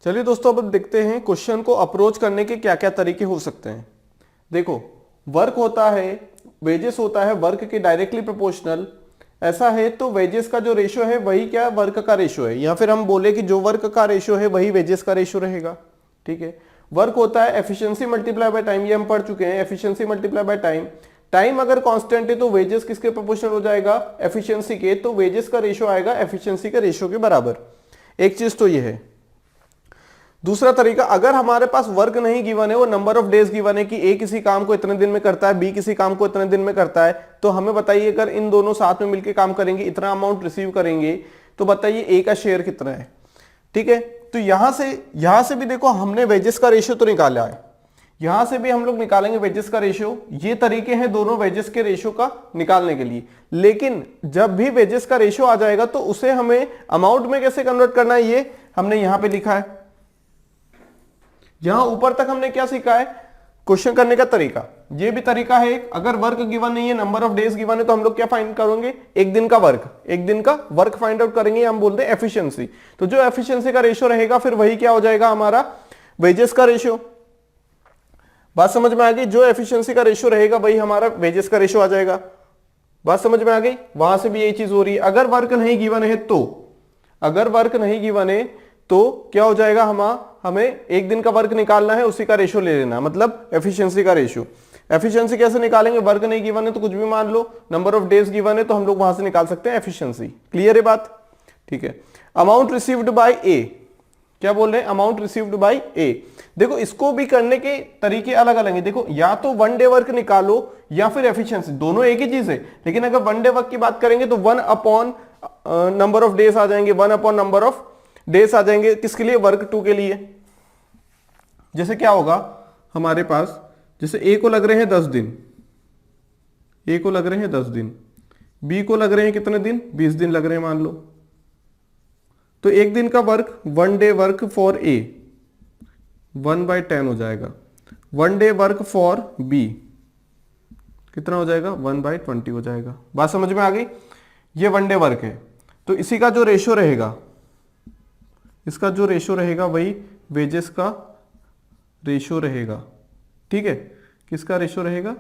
चलिए दोस्तों, अब देखते हैं क्वेश्चन को अप्रोच करने के क्या क्या तरीके हो सकते हैं। देखो, वर्क होता है, वेजेस होता है वर्क के डायरेक्टली प्रोपोर्शनल। ऐसा है तो वेजेस का जो रेशियो है वही क्या वर्क का रेशियो है, या फिर हम बोले कि जो वर्क का रेशियो है वही वेजेस का रेशियो रहेगा। ठीक है, वर्क होता है एफिशिएंसी मल्टीप्लाई बाय टाइम, ये हम पढ़ चुके हैं, efficiency multiply by time. Time अगर कांस्टेंट है तो वेजेस किसके प्रोपोर्शनल हो जाएगा, एफिशिएंसी के, तो वेजेस का रेशियो आएगा एफिशिएंसी के रेशियो के बराबर। एक चीज तो ये है। दूसरा तरीका, अगर हमारे पास वर्क नहीं गिवन है, वो नंबर ऑफ डेज गिवन है कि ए किसी काम को इतने दिन में करता है, बी किसी काम को इतने दिन में करता है, तो हमें बताइए अगर इन दोनों साथ में मिलकर काम करेंगे, इतना अमाउंट रिसीव करेंगे, तो बताइए ए का शेयर कितना है। ठीक है, तो यहां से भी देखो हमने वेजेस का रेशियो तो निकाला है, यहां से भी हम लोग निकालेंगे वेजेस का रेशियो। ये तरीके हैं दोनों वेजेस के रेशियो का निकालने के लिए। लेकिन जब भी वेजेस का रेशियो आ जाएगा तो उसे हमें अमाउंट में कैसे कन्वर्ट करना है, ये हमने यहां पे लिखा है। यहां ऊपर तक हमने क्या सीखा है, क्वेश्चन करने का तरीका। ये भी तरीका है एक, अगर वर्क गिवन नहीं है, नंबर ऑफ डेज गिवन है, तो हम लोग क्या फाइंड करेंगे, एक दिन का वर्क फाइंड आउट करेंगे, हम बोलते हैं एफिशिएंसी। तो जो एफिशिएंसी का रेशियो रहेगा फिर वही क्या हो जाएगा हमारा वेजेस का रेशियो। बात समझ में आ गई, जो एफिशिएंसी का रेशियो रहेगा वही हमारा वेजेस का रेशियो आ जाएगा। बात समझ में आ गई, वहां से भी यही चीज हो रही है। अगर वर्क नहीं गिवन है तो क्या हो जाएगा, हमें एक दिन का वर्क निकालना है, उसी का रेशियो ले लेना, मतलब एफिशिएंसी का रेशियो। एफिशिएंसी कैसे निकालेंगे, वर्क नहीं गिवन है तो कुछ भी मान लो, नंबर ऑफ डेज गिवन है तो हम लोग वहां से निकाल सकते हैं एफिशिएंसी। क्लियर है बात? ठीक है। अमाउंट रिसीव्ड बाय ए, क्या बोल रहे हैं, अमाउंट रिसीव्ड बाय ए। देखो, इसको भी करने के तरीके अलग अलग हैं। देखो, या तो वन डे वर्क निकालो या फिर एफिशिएंसी, दोनों एक ही चीज है। लेकिन अगर वन डे वर्क की बात करेंगे तो 1 अपॉन नंबर ऑफ डेज आ जाएंगे, 1 अपॉन नंबर ऑफ डेज आ जाएंगे। किसके लिए, वर्क 2 के लिए। जैसे क्या होगा हमारे पास, जैसे ए को लग रहे हैं 10 दिन, ए को लग रहे हैं 10 दिन, बी को लग रहे हैं कितने दिन, 20 दिन लग रहे हैं मान लो। तो एक दिन का work, one day work for A 1/10 हो जाएगा। One day work for B कितना हो जाएगा, 1/20 हो जाएगा। बात समझ में आ गई? ये वन डे वर्क है, तो इसी का जो रेशियो रहेगा, इसका जो रेशियो रहेगा वही वेजेस का रेशियो रहेगा। ठीक है, किसका रेशियो रहेगा,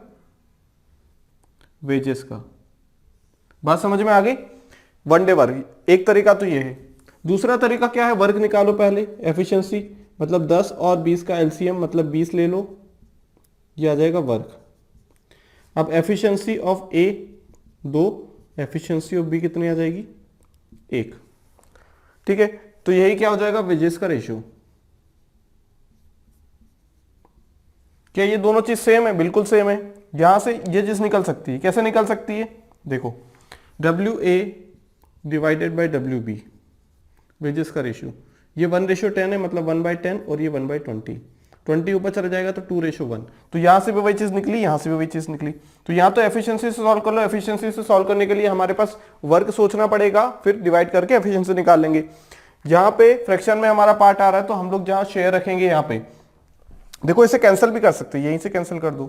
वेजेस का। बात समझ में आ गई? वन डे वर्क एक तरीका तो ये है। दूसरा तरीका क्या है, वर्क निकालो पहले, एफिशिएंसी मतलब 10 और 20 का एलसीएम मतलब 20 ले लो, ये आ जाएगा वर्क। अब efficiency of A 2, efficiency of B कितनी आ जाएगी, 1। ठीक है, तो यही क्या हो जाएगा, वेजेस का रेशियो। क्या ये दोनों चीज सेम है? बिल्कुल सेम है। यहां से ये चीज निकल सकती है, कैसे निकल सकती है, देखो, WA divided by WB wages का रेशियो। ये 1:10 है, मतलब 1/10, और ये 1/20। 20 ऊपर चला जाएगा तो 2:1। तो यहां से भी वही चीज निकली, यहां से भी वही चीज निकली। तो यहां तो एफिशिएंसी से सॉल्व कर लो। एफिशिएंसी से सॉल्व करने के लिए हमारे पास वर्क सोचना पड़ेगा, फिर डिवाइड करके एफिशिएंसी निकाल लेंगे। यहां पे फ्रैक्शन में हमारा पार्ट आ रहा है तो हम लोग जहां शेयर रखेंगे यहां पे, देखो इसे कैंसिल भी कर सकते हैं, यहीं से कैंसिल कर दो।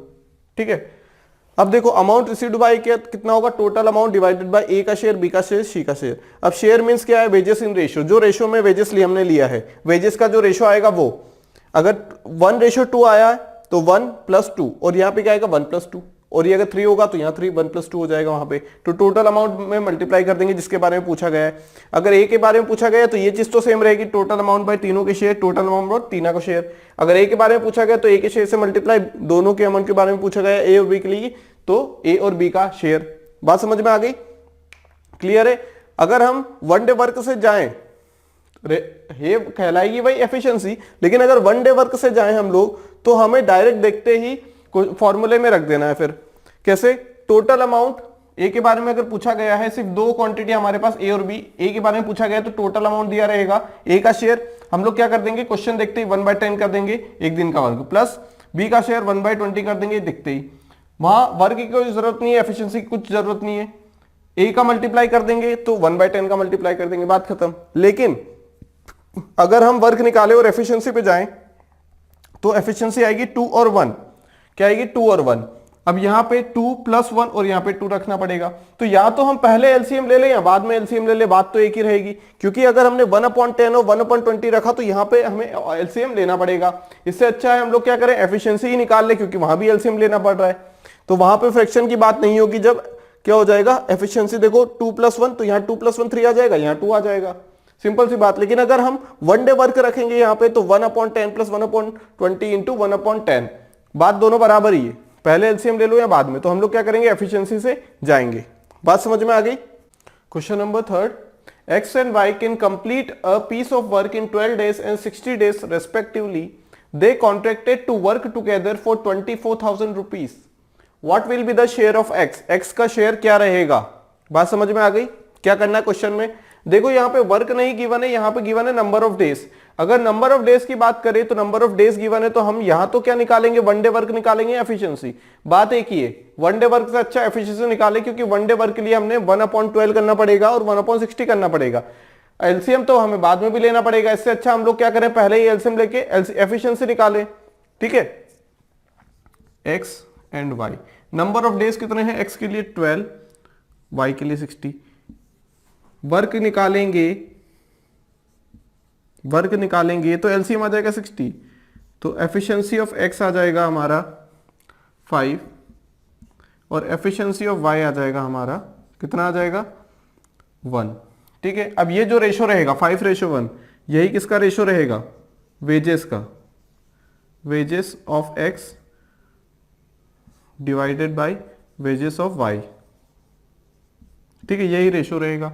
ठीक है, अब देखो अमाउंट रिसीव्ड बाय कितना होगा, टोटल अमाउंट डिवाइडेड बाय ए का शेयर, बी का शेयर, सी का शेयर। अब शेयर मींस क्या है, वेजेस इन रेशियो। जो रेशियो में वेजेस हमने लिया है, वेजेस का जो रेशियो आएगा वो, अगर 1:2 आया है तो 1 + 2, और यहाँ पे क्या आएगा 1 + 2, और ये अगर 3 होगा तो यहाँ 3 1 + 2 हो जाएगा वहां पे। तो टोटल अमाउंट में मल्टीप्लाई कर देंगे जिसके बारे में पूछा गया है। अगर ए के बारे में पूछा गया है तो ये चीज तो सेम रहेगी, टोटल अमाउंट बाय तीनों के शेयर, टोटल अमाउंट बाय तीनों का शेयर। अगर ए के बारे में पूछा गया तो ए के शेयर से मल्टीप्लाई, दोनों के अमाउंट के बारे में पूछा गया ए और बी के लिए तो ए और बी का शेयर। बात समझ में आ गई? क्लियर है? अगर हम वन डे वर्क से जाएं, ये कहलाएगी भाई एफिशिएंसी, लेकिन अगर वन डे वर्क से जाएं हम लोग तो हमें डायरेक्ट देखते ही फॉर्मूले में रख देना है। फिर कैसे, टोटल अमाउंट, ए के बारे में अगर पूछा गया है, सिर्फ 2 क्वांटिटी हमारे पास ए और बी, ए के बारे में पूछा गया है तो टोटल अमाउंट दिया रहेगा, ए का शेयर हम लोग क्या कर देंगे, क्वेश्चन देखते ही 1/10 कर देंगे, एक दिन का वर्क, प्लस बी का शेयर 1/20 कर देंगे देखते ही। वहां वर्क की कोई जरूरत नहीं है, एफिशिएंसी की कुछ जरूरत नहीं है। ए का मल्टीप्लाई कर देंगे तो 1/10 का मल्टीप्लाई कर देंगे, बात खत्म। लेकिन अगर हम वर्क निकाले और एफिशिएंसी पे जाएं तो एफिशिएंसी आएगी 2 और 1। क्या आएगी, 2 और 1। अब यहाँ पे 2 + 1 और यहाँ पे 2 रखना पड़ेगा। तो या तो हम पहले एलसीएम ले लें या बाद में एलसीएम ले लें, बात तो एक ही रहेगी, क्योंकि अगर हमने 1/10 और 1/20 रखा तो यहाँ पे हमें एलसीएम लेना पड़ेगा। इससे अच्छा है हम लोग क्या करें, एफिशिएंसी ही निकाल लें, क्योंकि वहां भी एलसीएम लेना पड़ रहा है। तो वहां पे फ्रैक्शन की बात नहीं होगी, जब क्या हो जाएगा एफिशिएंसी, देखो 2 + 1, तो यहाँ 2 + 1 3 आ जाएगा, यहाँ 2 आ जाएगा, सिंपल सी बात। लेकिन अगर हम 1 डे वर्क रखेंगे यहाँ पे तो 1/10 + 1/20 इंटू 1/10, बात दोनों बराबर ही है, पहले एलसीएम ले लो या बाद में। तो हम लोग क्या करेंगे, एफिशिएंसी से जाएंगे। बात समझ में आ गई। Question number 3, X and Y can complete a piece of work in 12 days and 60 days respectively. They contracted to work together for 24,000 rupees. What will be the share of x? x का share क्या रहेगा। बात समझ में आ गई। क्या करना है क्वेश्चन में, देखो यहाँ पे वर्क नहीं गिवन है, यहाँ पे गिवन है नंबर ऑफ डेज। अगर नंबर ऑफ डेज की बात करें तो नंबर ऑफ डेज गिवन है, तो हम यहां तो क्या निकालेंगे, 1 डे वर्क निकालेंगे, एफिशिएंसी। बात एक ही है, 1 डे वर्क से अच्छा एफिशिएंसी निकाले, क्योंकि 1 डे वर्क के लिए हमने 1/12 करना पड़ेगा और 1/60 करना पड़ेगा। एलसीएम तो हमें बाद में भी लेना पड़ेगा, इससे अच्छा हम लोग क्या करें, पहले ही एलसीएम लेके एफिशिएंसी निकालें। ठीक है, X and Y, number of days कितने हैं, एक्स के लिए 12, वाई के लिए 60। वर्क निकालेंगे तो एलसीएम आ जाएगा 60, तो एफिशिएंसी ऑफ एक्स आ जाएगा हमारा 5 और एफिशिएंसी ऑफ वाई आ जाएगा हमारा कितना आ जाएगा 1। ठीक है, अब ये जो रेशो रहेगा 5:1, यही किसका रेशो रहेगा, वेजेस का, wages of X divided by wages of Y. ठीक है, यही रेशो रहेगा।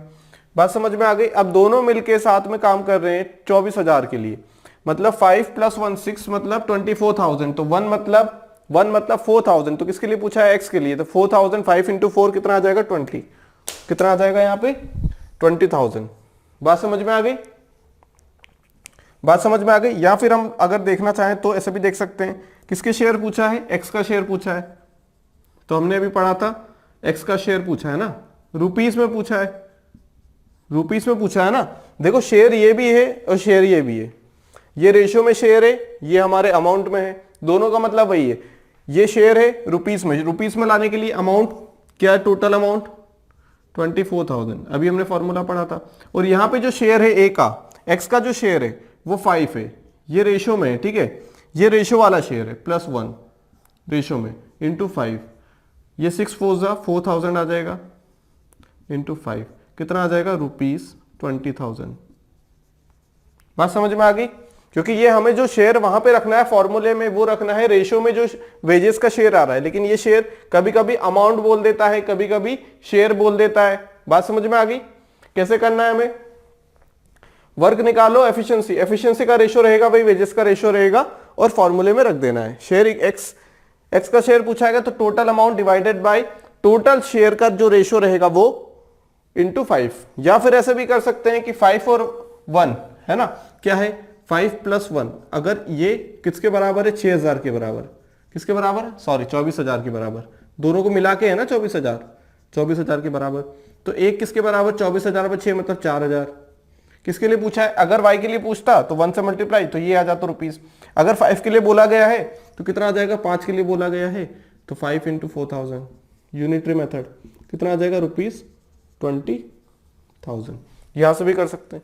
बात समझ में आ गई। अब दोनों मिलके साथ में काम कर रहे हैं 24,000 के लिए, मतलब 5 + 1 6 मतलब 24,000, तो 1 मतलब 4,000। तो किसके लिए पूछा है, एक्स के लिए, तो 4,000 5 × 4 कितना आ जाएगा 20, कितना आ जाएगा यहाँ पे 20,000। बात समझ में आ गई। बात समझ में आ गई। या फिर हम अगर देखना चाहें तो ऐसे भी देख सकते हैं, किसके शेयर पूछा है, एक्स का शेयर पूछा है, तो हमने अभी पढ़ा था एक्स का शेयर पूछा है ना, रुपीस में पूछा है, रुपीस में पूछा है ना। देखो शेयर ये भी है और शेयर ये भी है, ये रेशियो में शेयर है, ये हमारे अमाउंट में है, दोनों का मतलब वही है। ये शेयर है रुपीस में, रुपीस में लाने के लिए अमाउंट क्या है, टोटल अमाउंट 24,000, अभी हमने फॉर्मूला पढ़ा था। और यहाँ पे जो शेयर है ए का, एक्स का जो शेयर है वो 5 है, ये रेशियो में है। ठीक है, ये रेशियो वाला शेयर है, +1 रेशियो में इंटू 5, ये 6 4 4,000 आ जाएगा इंटू 5, कितना आ जाएगा ₹20,000। बात समझ में आ गई। क्योंकि ये हमें जो शेयर वहां पे रखना है फॉर्मूले में, वो रखना है रेशियो में जो वेजेस का शेयर आ रहा है, लेकिन ये शेयर कभी कभी अमाउंट बोल देता है, कभी कभी शेयर बोल देता है। बात समझ में आ गई। कैसे करना है हमें, वर्क निकालो, एफिशिएंसी, एफिशिएंसी का रेशियो रहेगा वही वेजेस का रेशियो रहेगा, और फॉर्मूले में रख देना है। शेयर एक्स का शेयर पूछाएगा तो total amount divided by total share का जो रेशियो रहेगा वो इंटू 5। या फिर ऐसे भी कर सकते हैं कि 5 और 1 है ना, क्या है 5 + 1, अगर ये किसके बराबर है 6,000 के बराबर, किसके बराबर, सॉरी 24,000 के बराबर, दोनों को मिला के है ना 24,000 के बराबर। तो एक किसके बराबर 24,000 पर 6 मतलब 4,000। किसके लिए पूछा है, अगर y के लिए पूछता तो 1 से मल्टीप्लाई, तो ये आ जाता रुपीस। अगर 5 के लिए बोला गया है तो कितना आ जाएगा, 5 के लिए बोला गया है तो 5 × 4,000 यूनिटरी मेथड, कितना आ जाएगा ₹20,000। यहां से भी कर सकते हैं,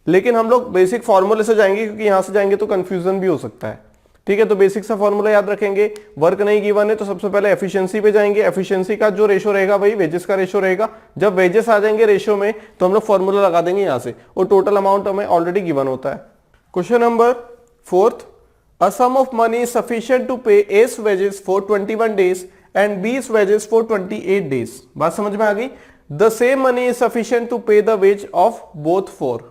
लेकिन हम लोग बेसिक फॉर्मूले से जाएंगे, क्योंकि यहां से जाएंगे तो कंफ्यूजन भी हो सकता है। ठीक है, तो बेसिक सा फॉर्मूला याद रखेंगे। वर्क नहीं गिवन है तो सबसे पहले एफिशिएंसी पे जाएंगे, एफिशिएंसी का जो रेशियो रहेगा वही वेजेस का रेशियो रहेगा। जब वेजेस आ जाएंगे रेशियो में तो हम लोग फॉर्मूला लगा देंगे यहां से, और टोटल अमाउंट हमें ऑलरेडी गिवन होता है। Question number 4, a sum of money is sufficient to pay A's wages for 21 days and B's wages for 28 days। बात समझ में आ गई। The same money is sufficient to pay the wage of both for.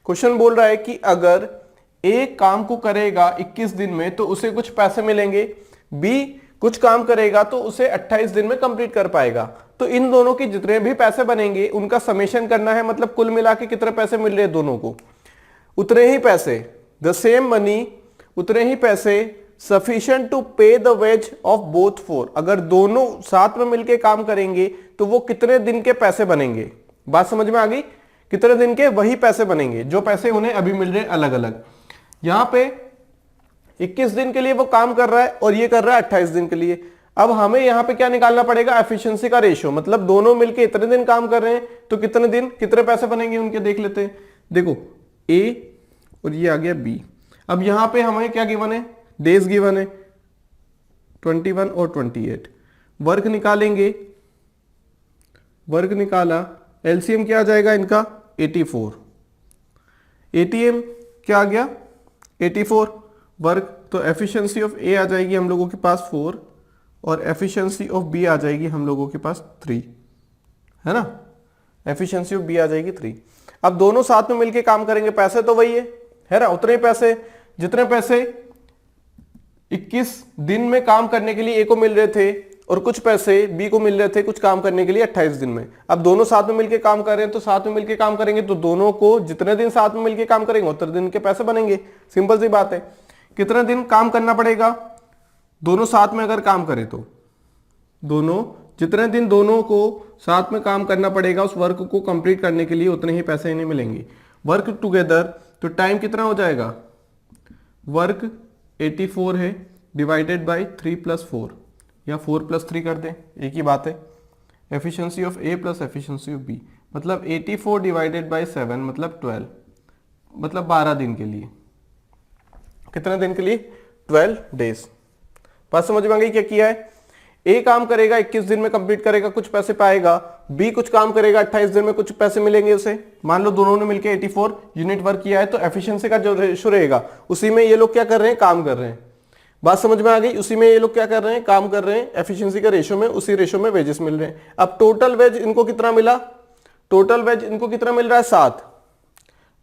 Question बोल रहा है कि अगर ए काम को करेगा 21 दिन में तो उसे कुछ पैसे मिलेंगे, बी कुछ काम करेगा तो उसे 28 दिन में कंप्लीट कर पाएगा। तो इन दोनों के जितने भी पैसे बनेंगे उनका समेशन करना है, मतलब कुल मिला के कितने पैसे मिल रहे हैं दोनों को, उतने ही पैसे, द सेम मनी उतने ही पैसे, sufficient to pay the wage of both for. अगर दोनों साथ में मिलके काम करेंगे तो वो कितने दिन के पैसे बनेंगे। बात समझ में आ गई, कितने दिन के वही पैसे बनेंगे जो पैसे उन्हें अभी मिल रहे हैं अलग अलग। यहां पे 21 दिन के लिए वो काम कर रहा है और ये कर रहा है 28 दिन के लिए। अब हमें यहां पे क्या निकालना पड़ेगा, एफिशिएंसी का रेशियो, मतलब दोनों मिलके इतने दिन काम कर रहे हैं तो कितने दिन कितने पैसे बनेंगे उनके, देख लेते हैं। देखो ए और ये आ गया बी। अब यहां पे हमें क्या गिवन है, डेज गिवन है 21 और 28। वर्क निकालेंगे, वर्क निकाला, एलसीएम क्या आ जाएगा इनका 84, एटीएम क्या आ गया 84 वर्क। तो एफिशिएंसी ऑफ ए आ जाएगी हम लोगों के पास 4 और एफिशिएंसी ऑफ बी आ जाएगी हम लोगों के पास 3, है ना। एफिशिएंसी ऑफ बी आ जाएगी 3। अब दोनों साथ में मिलके काम करेंगे, पैसे तो वही है ना, उतने पैसे जितने पैसे 21 दिन में काम करने के लिए ए को मिल रहे थे और कुछ पैसे बी को मिल रहे थे कुछ काम करने के लिए 28 दिन में। अब दोनों साथ में मिलके काम कर रहे हैं तो साथ में मिलके काम करेंगे तो दोनों को जितने दिन साथ में मिलके काम करेंगे उतने दिन के पैसे बनेंगे, सिंपल सी बात है। कितने दिन काम करना पड़ेगा, दोनों साथ में अगर काम करें तो दोनों जितने दिन दोनों को साथ में काम करना पड़ेगा उस वर्क को कंप्लीट करने के लिए उतने ही पैसे इन्हें मिलेंगे। वर्क टुगेदर, तो टाइम कितना हो जाएगा, वर्क 84 है डिवाइडेड बाई 3 + 4 या 4 + 3 कर दें, एक ही बात है। Efficiency of A plus efficiency of B, मतलब 84 डिवाइडेड बाई 7 मतलब 12, मतलब 12 दिन के लिए। कितने दिन के लिए, 12 डेज। बात समझ में आ गई क्या किया है। ए काम करेगा 21 दिन में कंप्लीट करेगा, कुछ पैसे पाएगा। बी कुछ काम करेगा 28 दिन में, कुछ पैसे मिलेंगे उसे। मान लो दोनों ने मिलकर 84 यूनिट वर्क किया है तो एफिशिएंसी का जो रेशो रहेगा उसी में ये लोग क्या कर रहे हैं, काम कर रहे हैं। बात समझ में आ गई, उसी में ये लोग क्या कर रहे हैं, काम कर रहे हैं। एफिशिएंसी का रेशो में, उसी रेशो में वेजेस मिल रहे हैं। अब टोटल वेज इनको कितना मिला, टोटल वेज इनको कितना मिल रहा है, 7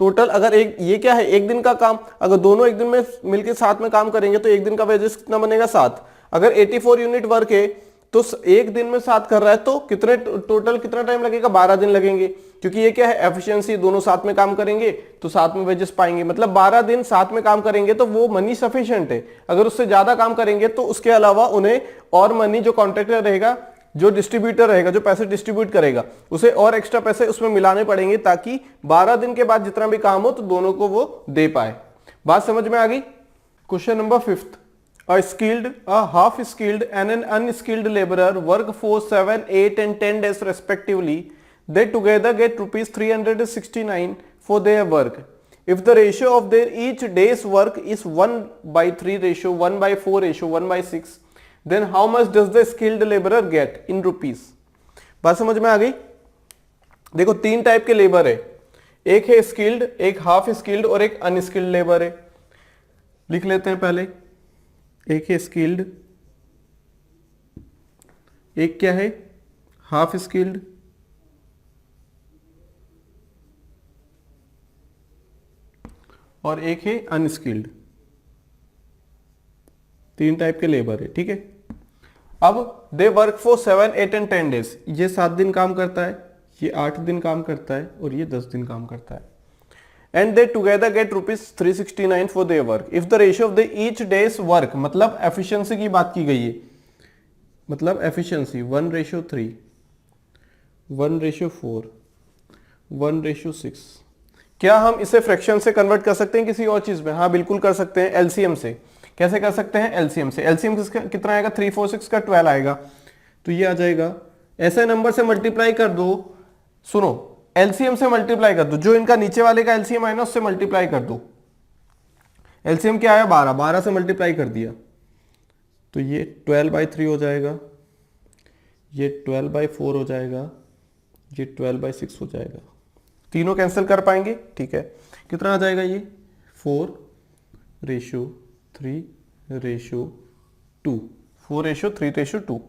टोटल। अगर एक ये क्या है, एक दिन का काम, अगर दोनों एक दिन में मिलकर साथ में काम करेंगे तो एक दिन का वेजेस कितना बनेगा, 7। अगर 84 यूनिट वर्क है तो एक दिन में 7 कर रहा है तो कितने टोटल कितना टाइम लगेगा, 12 दिन लगेंगे। क्योंकि ये क्या है, एफिशिएंसी, दोनों साथ में काम करेंगे तो साथ में वेजेस पाएंगे। मतलब 12 दिन साथ में काम करेंगे तो वो मनी सफिशिएंट है। अगर उससे ज्यादा काम करेंगे तो उसके अलावा उन्हें और मनी, जो कॉन्ट्रैक्टर रहेगा, जो डिस्ट्रीब्यूटर रहेगा, जो पैसे डिस्ट्रीब्यूट करेगा, उसे और एक्स्ट्रा पैसे उसमें मिलाने पड़ेंगे ताकि 12 दिन के बाद जितना भी काम हो तो दोनों को वो दे पाए। बात समझ में आ गई। Question number 5th, a skilled, a half skilled and an unskilled laborer work for 7, 8 and 10 days respectively. They together get rupees 369 for their work. If the ratio of their each day's work is 1/3 ratio, 1/4 ratio, 1/6, then how much does the skilled laborer get in rupees? बात समझ में आ गई। देखो 3 type के labour है, एक है स्किल्ड, एक हाफ स्किल्ड और एक अनस्किल्ड लेबर है। लिख लेते हैं पहले, एक है स्किल्ड, एक क्या है, हाफ स्किल्ड, और एक है अनस्किल्ड। 3 टाइप के लेबर है, ठीक है। अब they work for 7, 8 and 10 days. ये 7 दिन काम करता है, ये 8 दिन काम करता है और ये 10 दिन काम करता है। And they together get rupees 369 for their work. If the ratio of the each day's work, मतलब एफिशिएंसी की बात की गई है, मतलब एफिशिएंसी 1/3, 1/4, 1/6। क्या हम इसे फ्रैक्शन से कन्वर्ट कर सकते हैं किसी और चीज में? हाँ बिल्कुल कर सकते हैं, एलसीएम से। कैसे कर सकते हैं? एलसीएम से। एलसीएम कितना आएगा, 3, 4, 6 का 12 आएगा, तो ये आ जाएगा। ऐसे नंबर से मल्टीप्लाई कर दो, सुनो, एलसीएम से मल्टीप्लाई कर दो, जो इनका नीचे वाले का एलसीएम आया ना उससे मल्टीप्लाई कर दो। एलसीएम क्या आया, 12, 12 से मल्टीप्लाई कर दिया तो ये 12/3 हो जाएगा, ये 12/4 हो जाएगा, ये 12/6 हो जाएगा। तीनों कैंसिल कर पाएंगे, ठीक है। कितना आ जाएगा ये, 4/3/2, 4/3/2,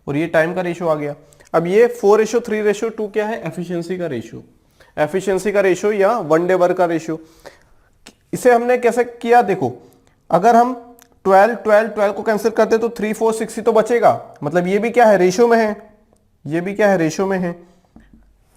और ये टाइम का रेशो आ गया। अब ये 4/3/2 क्या है, एफिशिएंसी का रेशो। एफिशिएंसी का रेशो या 1 डे वर्क का रेशो। इसे हमने कैसे किया, देखो, अगर हम 12, 12, 12 को कैंसिल करते तो 3, 4, 6 ही तो बचेगा। मतलब ये भी क्या है, रेशो में है, ये भी क्या है, रेशो में है।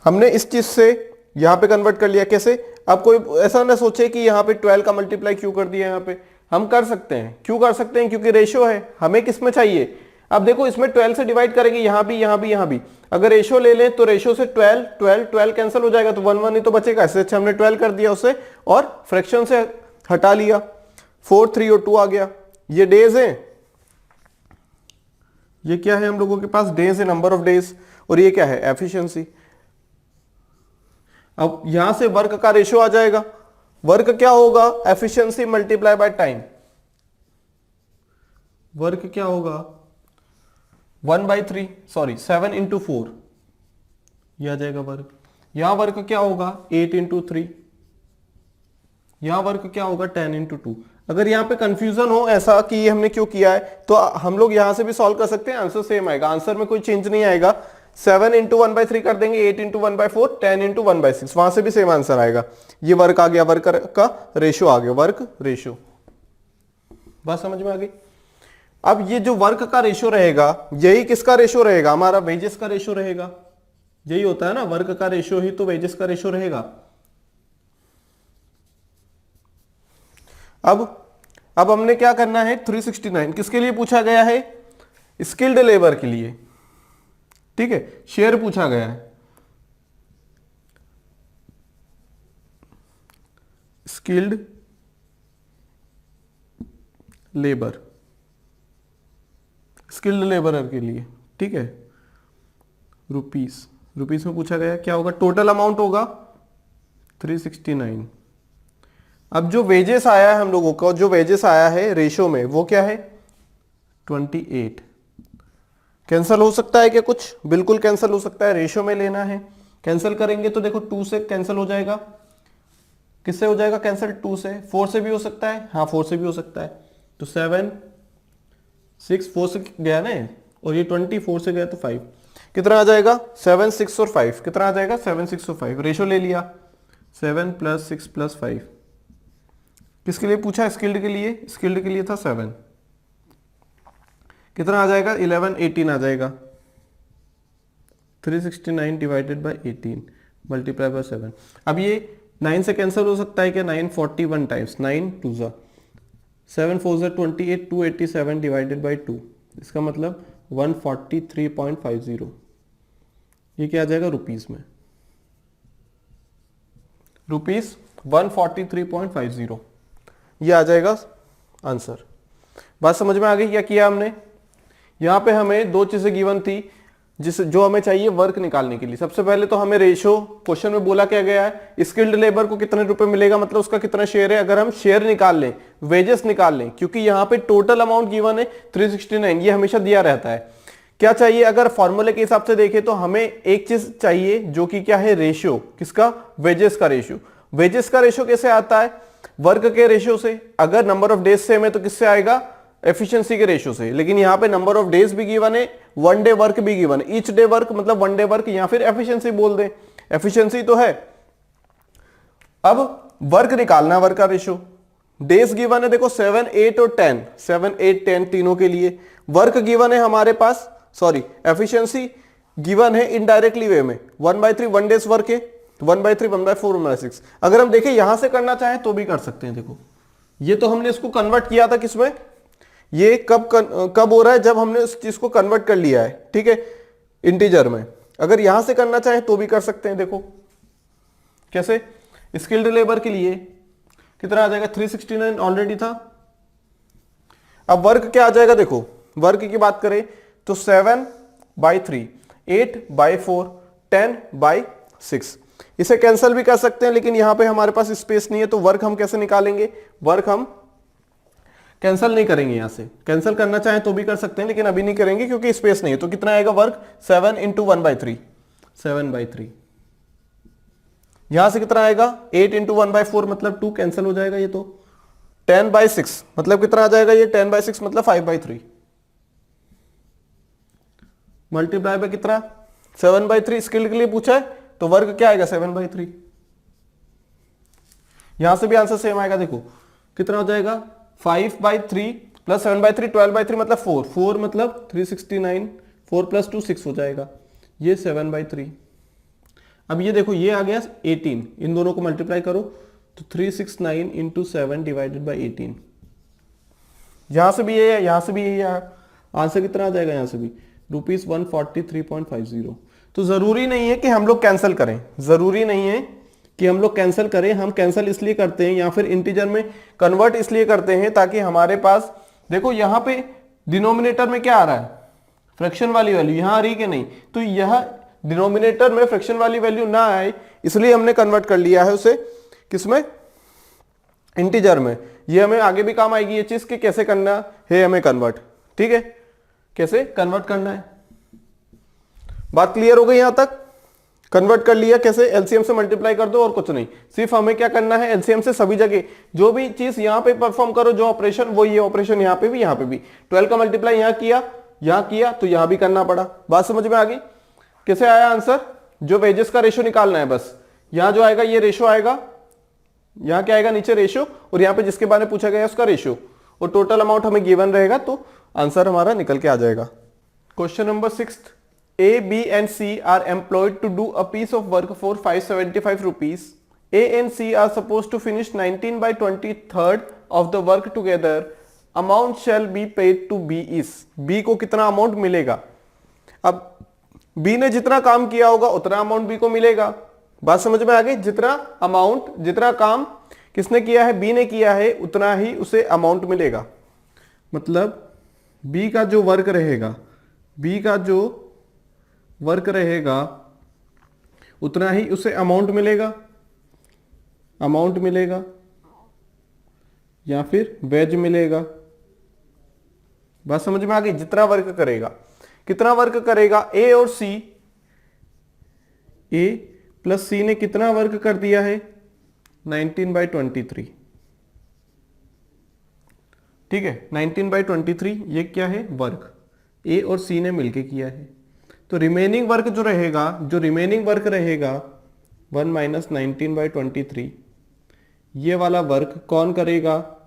हमने इस चीज से यहां पे कन्वर्ट कर लिया। कैसे? अब कोई ऐसा ना सोचे कि यहाँ पे 12 का मल्टीप्लाई क्यों कर दिया, यहाँ पे हम कर सकते हैं। क्यों कर सकते हैं? क्योंकि रेशो है, हमें किस में चाहिए। अब देखो इसमें 12 से डिवाइड करेंगे, यहां भी, यहां भी, यहां भी। अगर रेशो ले लें तो रेशो से 12, 12, 12 कैंसिल हो जाएगा तो 1, 1 ही तो बचेगा। इससे अच्छा हमने 12 कर दिया उसे और फ्रैक्शन से हटा लिया। 4, 3 और 2 आ गया। ये डेज हैं, ये क्या है हम लोगों के पास, डेज है, नंबर ऑफ डेज, और ये क्या है, एफिशिएंसी। अब यहां से वर्क का रेशियो आ जाएगा। वर्क क्या होगा, efficiency multiply by time. Work क्या होगा 1/3, सॉरी 7 इंटू 4, यह आ जाएगा वर्क। यहां वर्क क्या होगा 8 इंटू 3, यहां वर्क क्या होगा 10 इंटू 2। अगर यहां पे कंफ्यूजन हो ऐसा कि ये हमने क्यों किया है, तो हम लोग यहां से भी सॉल्व कर सकते हैं, आंसर सेम आएगा, आंसर में कोई चेंज नहीं आएगा। 7 इंटू 1/3 कर देंगे, 8 इंटू 1/4, 10 इंटू 1/6, वहां से भी सेम आंसर आएगा। ये वर्क आ गया, वर्क का रेशियो आ गया, वर्क रेशियो। बात समझ में आ गई। अब ये जो वर्क का रेशियो रहेगा, यही किसका रेशियो रहेगा, हमारा वेजेस का रेशियो रहेगा। यही होता है ना, वर्क का रेशियो ही तो वेजेस का रेशियो रहेगा। अब हमने क्या करना है, 369 किसके लिए पूछा गया है, स्किल्ड लेबर के लिए, ठीक है, शेयर पूछा गया है। स्किल्ड लेबर, स्किल्ड लेबरर के लिए, ठीक है, रुपीस में पूछा गया, क्या होगा, टोटल अमाउंट होगा 369। अब जो वेजेस आया है हम लोगों का, जो वेजेस आया है रेशियो में, वो क्या है 28। कैंसल हो सकता है क्या कुछ, बिल्कुल कैंसल हो सकता है, रेशियो में लेना है। कैंसल करेंगे तो देखो 2 से कैंसल हो जाएगा, किससे हो जाएगा कैंसिल, 2 से, 4 से भी हो सकता है, हाँ 4 से भी हो सकता है। तो 7 6 4 से गया ना, और ये 24 से गया तो 5, कितना आ जाएगा 7 6 और 5, कितना आ जाएगा 7 6 और 5, रेशियो ले लिया 7 + 6 + 5। किसके लिए पूछा, स्किल्ड के लिए, स्किल्ड के लिए था 7, कितना आ जाएगा 11 18 आ जाएगा। 369 डिवाइडेड बाय 18 मल्टीप्लाई बाय 7। अब ये 9 से कैंसिल हो सकता है क्या, 9 41 टाइम्स, 9 2 जा 7 4 जा 28, 287 डिवाइडेड बाय 2, इसका मतलब 143.50। ये क्या आ जाएगा रुपीस में, रुपीस 143.50, ये आ जाएगा आंसर। बात समझ में आ गई, क्या किया हमने, यहां पे हमें दो चीजें गिवन थी जो हमें चाहिए वर्क निकालने के लिए। सबसे पहले तो हमें रेशो, क्वेश्चन में बोला क्या गया है, स्किल्ड लेबर को कितने रुपए मिलेगा, मतलब उसका कितना शेयर है। अगर हम शेयर निकाल लें, वेजेस निकाल लें, क्योंकि यहां पे टोटल अमाउंट गिवन है 369, ये हमेशा दिया रहता है। क्या चाहिए, अगर फॉर्मूले के हिसाब से देखें तो हमें एक चीज चाहिए जो कि क्या है, रेशियो, किसका, वेजेस का रेशियो। वेजेस का रेशियो कैसे आता है, वर्क के रेशियो से। अगर नंबर ऑफ डेज सेम है तो किससे आएगा, एफिशिएंसी के रेशियो से। लेकिन यहां पे नंबर ऑफ डेज भी गिवन है, 1 डे वर्क भी गिवन है, ईच डे वर्क मतलब 1 डे वर्क, या फिर एफिशिएंसी बोल दें, एफिशिएंसी तो है। अब वर्क निकालना, वर्क का रेशियो, डेज गिवन है देखो 7 8 और 10, 7 8 10 तीनों के लिए। वर्क गिवन है हमारे पास, सॉरी एफिशिएंसी गिवन है इनडायरेक्टली वे में, 1/3 1 डेज वर्क है, 1/3 1/4 1/6। अगर हम देखें यहां से करना चाहें तो भी कर सकते हैं। देखो ये तो हमने इसको कन्वर्ट किया था किसमें, ये कब हो रहा है, जब हमने उस चीज को कन्वर्ट कर लिया है, ठीक है, इंटीजर में। अगर यहां से करना चाहें तो भी कर सकते हैं। देखो कैसे, स्किल्ड लेबर के लिए कितना आ जाएगा 369 ऑलरेडी था। अब वर्क क्या आ जाएगा, देखो वर्क की बात करें तो 7/3, 8/4, 10/6। इसे कैंसिल भी कर सकते हैं, लेकिन यहां पे हमारे पास स्पेस नहीं है, तो वर्क हम कैसे निकालेंगे, वर्क हम कैंसिल नहीं करेंगे। यहां से कैंसिल करना चाहें तो भी कर सकते हैं, लेकिन अभी नहीं करेंगे क्योंकि स्पेस नहीं है। तो कितना आएगा वर्क, 7 × 1/3, 7/3। यहां से कितना आएगा 8 × 1/4 मतलब 2, कैंसिल हो जाएगा ये तो। 10/6 मतलब कितना आ जाएगा ये, 10/6 मतलब 5/3, मल्टीप्लाई बाय कितना 7/3। स्किल्ड के लिए पूछा है तो वर्क क्या आएगा 7/3। यहां से भी आंसर सेम आएगा। देखो कितना हो जाएगा 5/3 + 7/3 12/3 मतलब 4, 4 मतलब 369, 4 + 2 6 हो जाएगा, ये 7/3। अब ये देखो ये आ गया 18, इन दोनों को मल्टीप्लाई करो तो 369 × 7 डिवाइडेड बाय 18। यहां से भी ये है, यहां से भी यही है, आंसर कितना आ जाएगा यहां से भी, रुपीस 143.50। तो जरूरी नहीं है कि हम लोग कैंसिल करें, जरूरी नहीं है कि हम लोग कैंसिल करें। हम कैंसिल इसलिए करते हैं या फिर इंटीजर में कन्वर्ट इसलिए करते हैं ताकि हमारे पास, देखो यहां पे डिनोमिनेटर में क्या आ रहा है फ्रैक्शन वाली वैल्यू यहां आ रही कि नहीं, तो यह डिनोमिनेटर में फ्रैक्शन वाली वैल्यू ना आए इसलिए हमने कन्वर्ट कर लिया है उसे किसमें, इंटीजर में। ये हमें आगे भी काम आएगी ये चीज कि कैसे करना है हमें कन्वर्ट, ठीक है, कैसे कन्वर्ट करना है। बात क्लियर हो गई यहां तक, कन्वर्ट कर लिया कैसे, एलसीएम से मल्टीप्लाई कर दो और कुछ नहीं, सिर्फ हमें क्या करना है एलसीएम से सभी जगह जो भी चीज यहां पे परफॉर्म करो, जो ऑपरेशन वो ये ऑपरेशन यहां पे भी 12 का मल्टीप्लाई यहां किया तो यहां भी करना पड़ा। बात समझ में आ गई, कैसे आया आंसर, जो वेजेस का रेशो निकालना है बस, यहां जो आएगा ये रेशो आएगा, यहां क्या आएगा नीचे रेशो, और यहां पे जिसके बारे में पूछा गया उसका रेशो, और टोटल अमाउंट हमें गिवन रहेगा तो आंसर हमारा निकल के आ जाएगा। Question number 6, A, B and C are employed to do a piece of work for 575 rupees. A and C are supposed to finish 19 by 23rd of the work together. Amount shall be paid to B is. B को कितना amount मिलेगा, अब B ने जितना काम किया होगा उतना अमाउंट B को मिलेगा। बात समझ में आ गई, जितना अमाउंट जितना काम किसने किया है, B ने किया है, उतना ही उसे अमाउंट मिलेगा। मतलब B का जो वर्क रहेगा, B का जो वर्क रहेगा उतना ही उसे अमाउंट मिलेगा या फिर वेज मिलेगा। बात समझ में आ गई, जितना वर्क करेगा, कितना वर्क करेगा, ए और सी, ए प्लस सी ने कितना वर्क कर दिया है 19 by 23, ठीक है, 19 by 23 ये क्या है वर्क, ए और सी ने मिलके किया है। तो रिमेनिंग वर्क जो रहेगा 1 माइनस 19 by 23, ये वाला वर्क कौन करेगा,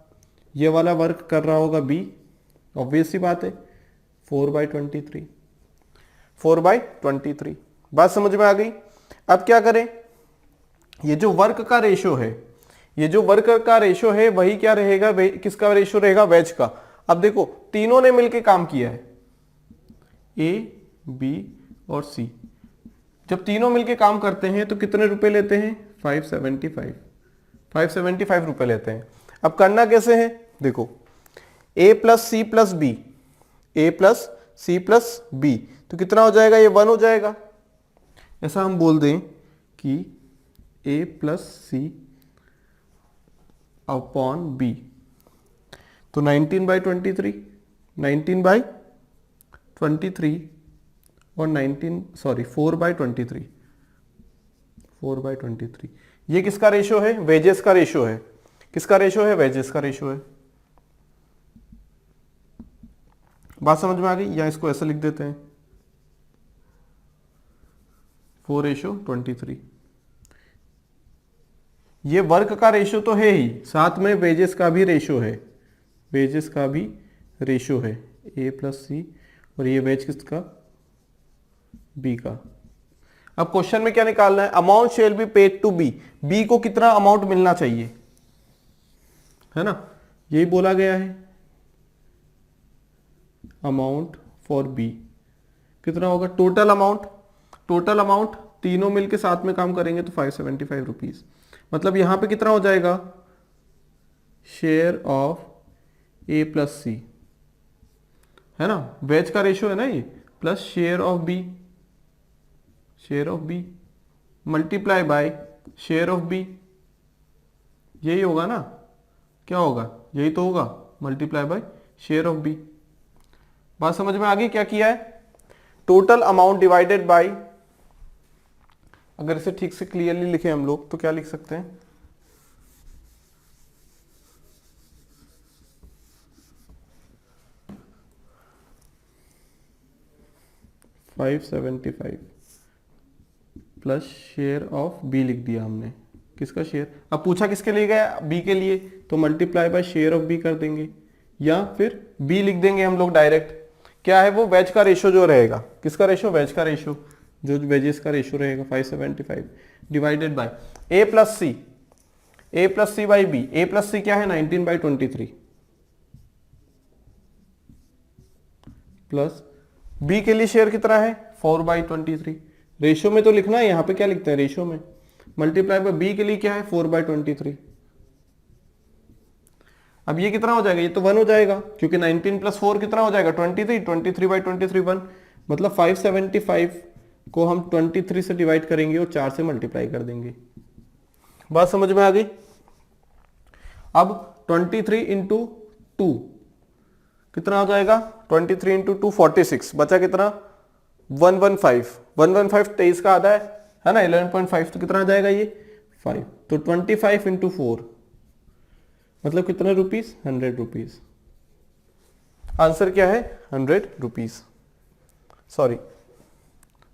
ये वाला वर्क कर रहा होगा बी, ऑब्वियस सी बात है, 4 by 23। बात समझ में आ गई। अब क्या करें, ये जो वर्क का रेशो है वही क्या रहेगा, किसका रेशो रहेगा, वेज का। अब देखो तीनों ने मिलके काम किया है, ए बी और सी, जब तीनों मिलके काम करते हैं तो कितने रुपए लेते हैं 575 रुपए लेते हैं। अब करना कैसे है, देखो a plus C plus B, तो कितना हो जाएगा, ये 1 हो जाएगा। ऐसा हम बोल दें कि a plus C upon B, तो 19 by 23 और 4 by 23, ये किसका रेशो है, वेजेस का रेशो है। किसका रेशो है, वेजेस का रेशो है। बात समझ में आ गई, या इसको ऐसे लिख देते हैं 4:23। ये वर्क का रेशो तो है ही, साथ में वेजेस का भी रेशो है, ए प्लस सी, और ये वेज किसका, बी का। अब क्वेश्चन में क्या निकालना है, amount shall be paid to B, B को कितना अमाउंट मिलना चाहिए, है ना, यही बोला गया है। अमाउंट फॉर बी कितना होगा, टोटल अमाउंट तीनों मिलके साथ में काम करेंगे तो 575 रुपीज। मतलब यहां पे कितना हो जाएगा, share of A plus C, है ना, वेज का रेशियो है ना ये, plus share of B multiply by share of B, यही होगा ना, क्या होगा, यही तो होगा, multiply by share of B. बात समझ में आ गई, क्या किया है, टोटल अमाउंट डिवाइडेड बाय, अगर इसे ठीक से क्लियरली लिखें हम लोग तो क्या लिख सकते हैं, $575 प्लस शेयर ऑफ बी लिख दिया हमने, किसका शेयर, अब पूछा किसके लिए गया, बी के लिए, तो multiply by share of B कर देंगे, या फिर बी लिख देंगे हम लोग डायरेक्ट। क्या है वो, वेज का रेशो जो रहेगा, किसका रेशो, वेज का रेशो, जो वेजेस का रेशो रहेगा 575 divided by A plus C by B. A plus C क्या है 19 by 23 प्लस बी के लिए शेयर कितना है 4 by 23। रेशो में तो लिखना है, यहां पे क्या लिखते हैं रेशो में, मल्टीप्लाई बाय बी के लिए क्या है 4 by 23। अब ये कितना हो जाएगा, ये तो 1 हो जाएगा, क्योंकि 19 प्लस 4 कितना हो जाएगा 23 by 23 1, मतलब 575 को हम 23 से डिवाइड करेंगे और 4 से मल्टीप्लाई कर देंगे। बात समझ में आ गई। अब 23 इंटू 2 कितना हो जाएगा, 23 इंटू 2 46, बचा कितना 115, 115 23 का आधा है ना 11.5, तो कितना आ जाएगा ये 5, तो 25 इंटू 4 मतलब कितने रुपीस, 100 रुपीस। आंसर क्या है 100 रुपीस, सॉरी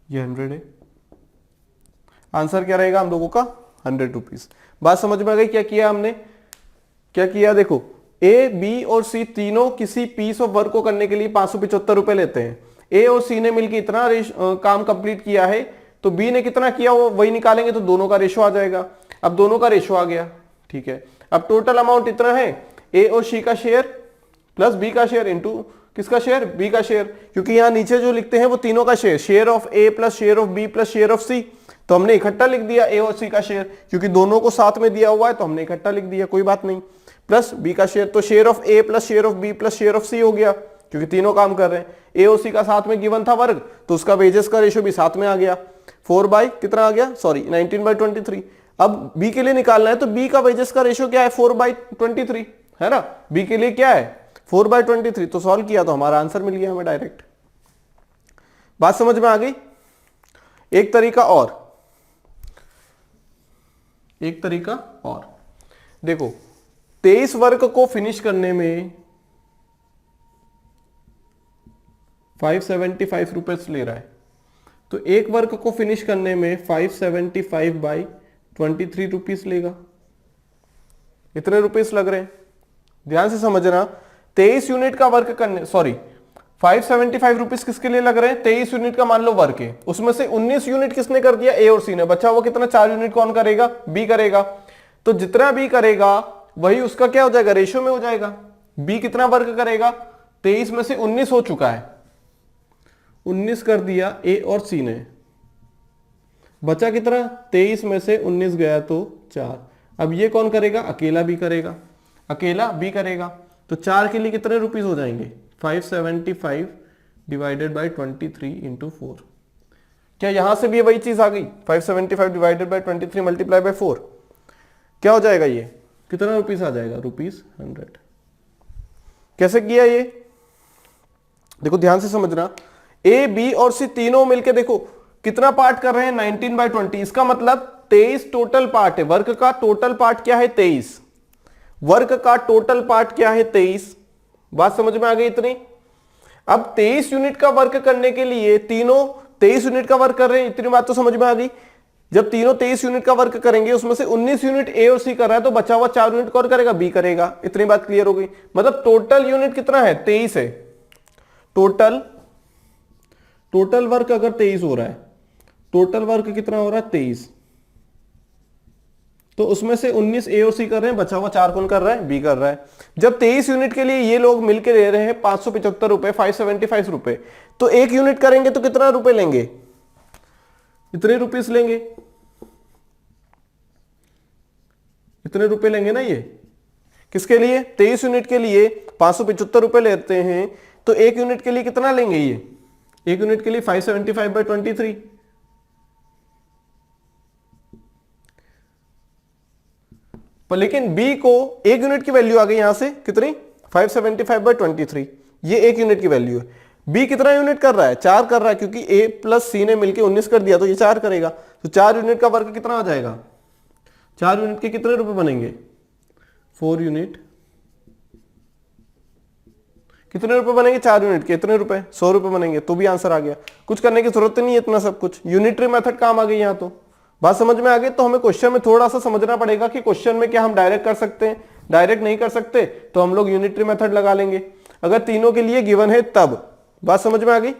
ये 100 है, आंसर क्या रहेगा हम लोगों का 100 रुपीस। बात समझ में आ गई। क्या किया हमने, क्या किया, देखो ए बी और सी तीनों किसी पीस ऑफ वर्क को करने के लिए 575 रुपए लेते हैं। ए और सी ने मिलकर इतना काम कंप्लीट किया है, तो बी ने कितना किया वो वही निकालेंगे, तो दोनों का रेशो आ जाएगा। अब दोनों का रेशो आ गया, ठीक है। अब टोटल अमाउंट इतना है, ए और सी का शेयर प्लस बी का शेयर इंटू किसका शेयर, बी का शेयर, क्योंकि यहां नीचे जो लिखते हैं वो तीनों का share, share of A plus share of B plus share of C, तो हमने इकट्ठा लिख दिया ए और सी का शेयर, क्योंकि दोनों को साथ में दिया हुआ है तो हमने इकट्ठा लिख दिया, कोई बात नहीं। प्लस बी का शेयर, तो share of A plus share of B plus share of C हो गया, क्योंकि तीनों काम कर रहे हैं। ए और सी का साथ में गिवन था वर्ग, तो उसका वेजेस का रेशो भी साथ में आ गया, 4 बाई कितना आ गया, सॉरी 19/23। अब बी के लिए निकालना है, तो बी का वेजेस का रेशो क्या है 4/23 है ना, बी के लिए क्या है 4/23, तो सॉल्व किया तो हमारा आंसर मिल गया हमें डायरेक्ट। बात समझ में आ गई। एक तरीका और देखो 23 वर्क को फिनिश करने में 575 रुपए ले रहा है, तो एक वर्क को फिनिश करने में 575/23 रुपीस लेगा। इतने रुपीस लग रहे हैं, ध्यान से समझना। 23 यूनिट का वर्क करने, सॉरी 575 रुपीस किसके लिए लग रहे हैं, 23 यूनिट का मान लो वर्क है, उसमें से 19 यूनिट किसने कर दिया, ए और सी ने, बचा वो कितना 4 यूनिट कौन करेगा, बी करेगा। तो जितना बी करेगा वही उसका क्या हो जाएगा, रेशियो में हो जाएगा। बी कितना वर्क करेगा, 23 में से 19 हो चुका है, 19 कर दिया ए और सी ने, बचा कितना 23 में से 19 गया तो 4। अब ये कौन करेगा, अकेला बी करेगा, अकेला बी करेगा, तो 4 के लिए कितने रुपीस हो जाएंगे, 575 डिवाइडेड बाई 23 इंटू 4। क्या यहां से भी वही चीज आ गई, 575 डिवाइडेड बाई 23 मल्टीप्लाई बाई 4, क्या हो जाएगा, ये कितना रुपीस आ जाएगा, ₹100। कैसे किया ये, देखो ध्यान से समझना। ए बी और सी तीनों मिलके देखो कितना पार्ट कर रहे हैं, 19/20। इसका मतलब 23 टोटल पार्ट है, वर्क का टोटल पार्ट क्या है 23, वर्क का टोटल पार्ट क्या है 23। बात समझ में आ गई इतनी। अब 23 यूनिट का वर्क करने के लिए तीनों 23 यूनिट का वर्क कर रहे हैं, इतनी बात तो समझ में आ गई। जब तीनों 23 यूनिट का वर्क करेंगे, उसमें से 19 यूनिट ए और सी कर रहा है, तो बचा हुआ 4 यूनिट कौन करेगा, बी करेगा। इतनी बात क्लियर हो गई। मतलब टोटल यूनिट कितना है, 23 है। टोटल वर्क अगर 23 हो रहा है, टोटल वर्क कितना हो रहा है 23, तो उसमें से 19 ए और सी कर रहे हैं, बचा हुआ 4 कौन कर रहा है, बी कर रहा है। जब 23 यूनिट के लिए ये लोग मिलकर ले रहे हैं 575 रुपए, 575 रुपए, तो एक यूनिट करेंगे तो कितना रुपए लेंगे, इतने रुपीस लेंगे, इतने रुपए लेंगे ना। ये किसके लिए, 23 यूनिट के लिए 575 रुपए लेते हैं, तो एक यूनिट के लिए कितना लेंगे, ये एक यूनिट के लिए 575/23। पर लेकिन बी को एक यूनिट की वैल्यू आ गई यहां से कितनी, 575/23, ये एक यूनिट की वैल्यू है। बी कितना यूनिट कर रहा है, 4 कर रहा है, क्योंकि ए प्लस सी ने मिलकर 19 कर दिया, तो ये 4 करेगा। तो 4 यूनिट का वर्क कितना आ जाएगा, 4 यूनिट के कितने रुपए बनेंगे, 4 यूनिट, कितने रुपए बनेंगे 4 यूनिट के, इतने रुपए 100 रुपए बनेंगे, तो भी आंसर आ गया। कुछ करने की जरूरत नहीं है, इतना सब कुछ यूनिटरी मेथड काम आ गई यहां। तो बात समझ में आ गई। तो हमें क्वेश्चन में थोड़ा सा समझना पड़ेगा कि क्वेश्चन में क्या हम डायरेक्ट कर सकते हैं, डायरेक्ट नहीं कर सकते तो हम लोग यूनिटरी मेथड लगा लेंगे, अगर तीनों के लिए गिवन है तब। बात समझ में आ गई।